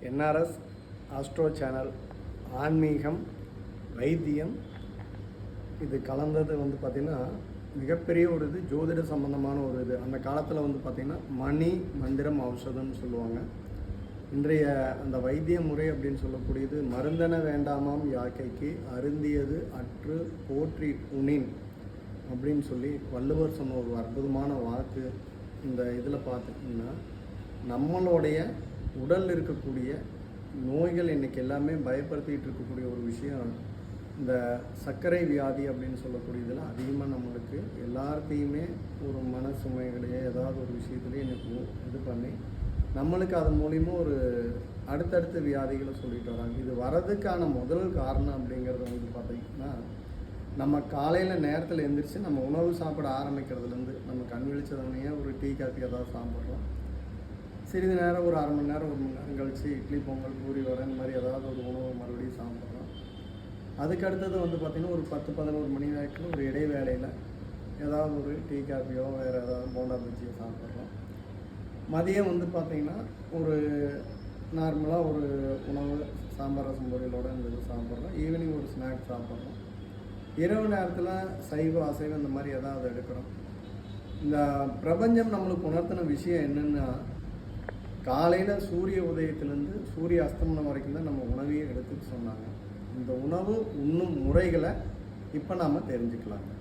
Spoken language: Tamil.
என்ஆர்எஸ் ஆஸ்ட்ரோ சேனல் ஆன்மீகம் வைத்தியம் இது கலந்தது பார்த்திங்கன்னா மிகப்பெரிய ஒரு இது ஜோதிட சம்பந்தமான ஒரு இது. அந்த காலத்தில் பார்த்திங்கன்னா மணி மந்திரம் ஔஷதம்னு சொல்லுவாங்க. இன்றைய அந்த வைத்திய முறை அப்படின்னு சொல்லக்கூடியது மருந்தென வேண்டாமாம் யாக்கைக்கு அருந்தியது அற்று போற்றி உணின் அப்படின்னு சொல்லி வள்ளுவர் சொன்ன ஒரு அற்புதமான வாக்கு. இந்த இதில் பார்த்துட்டிங்கன்னா நம்மளுடைய உடல் இருக்கக்கூடிய நோய்கள் இன்றைக்கி எல்லாமே பயப்படுத்திகிட்டு இருக்கக்கூடிய ஒரு விஷயம் இந்த சர்க்கரை வியாதி அப்படின்னு சொல்லக்கூடியதில் அதிகமாக நம்மளுக்கு எல்லாத்தையுமே ஒரு மன சுமைகளையே ஏதாவது ஒரு விஷயத்துலேயே எனக்கு இது பண்ணி நம்மளுக்கு அது மூலிமா ஒரு அடுத்தடுத்த வியாதிகளை சொல்லிட்டு வராங்க. இது வர்றதுக்கான முதல் காரணம் அப்படிங்கிறது பார்த்திங்கன்னா நம்ம காலையில் நேரத்தில் எழுந்திரிச்சு நம்ம உணவு சாப்பிட ஆரம்பிக்கிறதுலேருந்து நம்ம கண் விழிச்சதுனையே ஒரு டீ காஃபி ஏதாவது சாப்பிட்றோம். சிறிது நேரம் ஒரு அரை மணி நேரம் 1 மணி நேரம் கழித்து இட்லி பொங்கல் பூரி வடை இந்த மாதிரி ஏதாவது ஒரு உணவு மறுபடியும் சாப்பிட்றோம். அதுக்கு அடுத்தது பார்த்திங்கன்னா ஒரு 10-11 மணி நேரத்தில் ஒரு இடைவேளையில் ஏதாவது ஒரு டீ காஃபியோ வேறு ஏதாவது போண்டா பஜ்ஜியோ சாப்பிட்றோம். மதியம் பார்த்திங்கன்னா ஒரு நார்மலாக ஒரு உணவு சாம்பார் ரசம் பொரியலோடு இந்த இது சாப்பிட்றோம். ஈவினிங் ஒரு ஸ்நாக்ஸ் சாப்பிட்றோம். இரவு நேரத்தில் சைவ அசைவம் இந்த மாதிரி ஏதாவது எடுக்கிறோம். இந்த பிரபஞ்சம் நம்மளுக்கு உணர்த்தின விஷயம் என்னென்னா காலையில் சூரிய உதயத்திலேருந்து சூரிய அஸ்தமனம் வரைக்கும் தான் நம்ம உணவையே எடுத்துக்க சொன்னாங்க. இந்த உணவு உண்ணும் முறைகளை இப்போ நாம் தெரிஞ்சுக்கலாங்க.